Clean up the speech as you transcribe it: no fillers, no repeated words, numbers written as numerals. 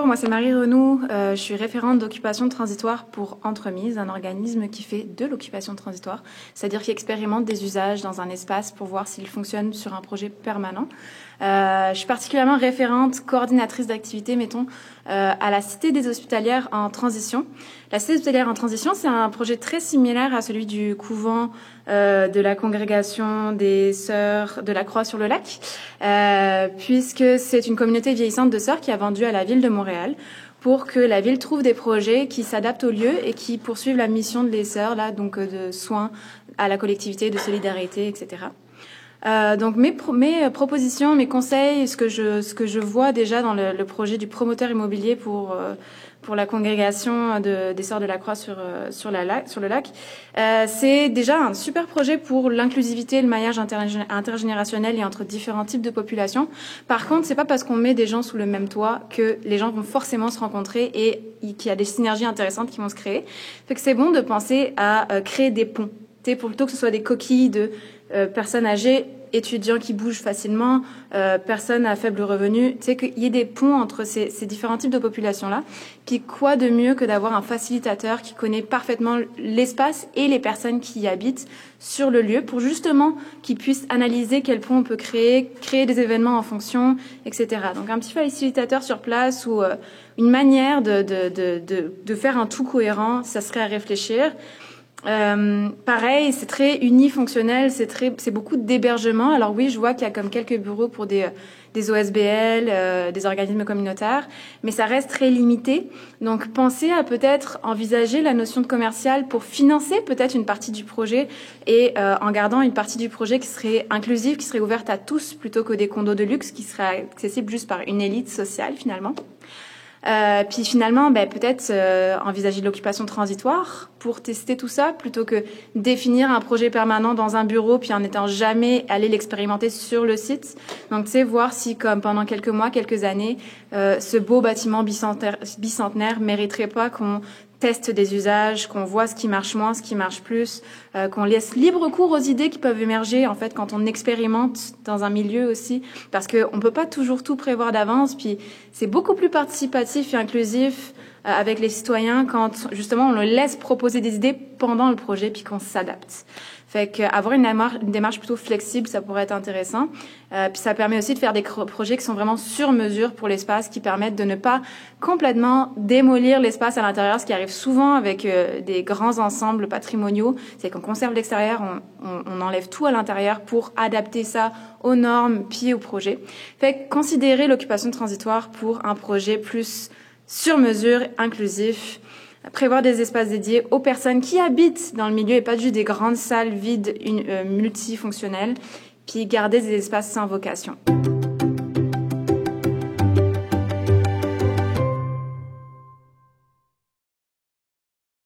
Bonjour, moi c'est Marie Renoux, je suis référente d'occupation transitoire pour Entremise, un organisme qui fait de l'occupation transitoire, c'est-à-dire qui expérimente des usages dans un espace pour voir s'il fonctionne sur un projet permanent. Je suis particulièrement référente, coordinatrice d'activités, mettons, à la Cité des Hospitalières en transition. La Cité des Hospitalières en transition, c'est un projet très similaire à celui du couvent de la congrégation des Sœurs de la Croix-sur-le-Lac, puisque c'est une communauté vieillissante de sœurs qui a vendu à la ville de Montréal pour que la ville trouve des projets qui s'adaptent au lieu et qui poursuivent la mission de les sœurs, là, donc de soins à la collectivité, de solidarité, etc. Donc mes propositions, mes conseils, ce que je vois déjà dans le projet du promoteur immobilier pour la congrégation des Sœurs de la Croix sur le lac, c'est déjà un super projet pour l'inclusivité et le maillage intergénérationnel et entre différents types de populations. Par contre, c'est pas parce qu'on met des gens sous le même toit que les gens vont forcément se rencontrer et qu'il y a des synergies intéressantes qui vont se créer. Fait que c'est bon de penser à créer des ponts, plutôt que ce soit des coquilles de personnes âgées, étudiants qui bougent facilement, personnes à faible revenu, qu'il y ait des ponts entre ces différents types de populations-là. Puis quoi de mieux que d'avoir un facilitateur qui connaît parfaitement l'espace et les personnes qui y habitent sur le lieu pour justement qu'ils puissent analyser quel pont on peut créer des événements en fonction, etc. Donc un petit facilitateur sur place ou une manière de faire un tout cohérent, ça serait à réfléchir. Pareil, c'est très unifonctionnel, c'est beaucoup d'hébergement. Alors oui, je vois qu'il y a comme quelques bureaux pour des OSBL, des organismes communautaires, mais ça reste très limité. Donc pensez à peut-être envisager la notion de commercial pour financer peut-être une partie du projet et en gardant une partie du projet qui serait inclusive, qui serait ouverte à tous plutôt que des condos de luxe qui seraient accessibles juste par une élite sociale finalement. Puis finalement, peut-être envisager de l'occupation transitoire pour tester tout ça, plutôt que définir un projet permanent dans un bureau, puis en n'étant jamais allé l'expérimenter sur le site. Donc, tu sais, voir si, comme pendant quelques mois, quelques années, ce beau bâtiment bicentenaire mériterait pas qu'on teste des usages, qu'on voit ce qui marche moins, ce qui marche plus, qu'on laisse libre cours aux idées qui peuvent émerger en fait quand on expérimente dans un milieu aussi, parce qu'on peut pas toujours tout prévoir d'avance. Puis c'est beaucoup plus participatif et inclusif avec les citoyens quand justement on leur laisse proposer des idées pendant le projet puis qu'on s'adapte. Fait qu'avoir une démarche plutôt flexible, ça pourrait être intéressant. Puis ça permet aussi de faire des projets qui sont vraiment sur mesure pour l'espace, qui permettent de ne pas complètement démolir l'espace à l'intérieur, ce qui arrive souvent avec des grands ensembles patrimoniaux. C'est qu'on conserve l'extérieur, on enlève tout à l'intérieur pour adapter ça aux normes puis au projet. Fait que considérer l'occupation transitoire pour un projet plus sur mesure, inclusif, prévoir des espaces dédiés aux personnes qui habitent dans le milieu et pas juste des grandes salles vides multifonctionnelles, puis garder des espaces sans vocation.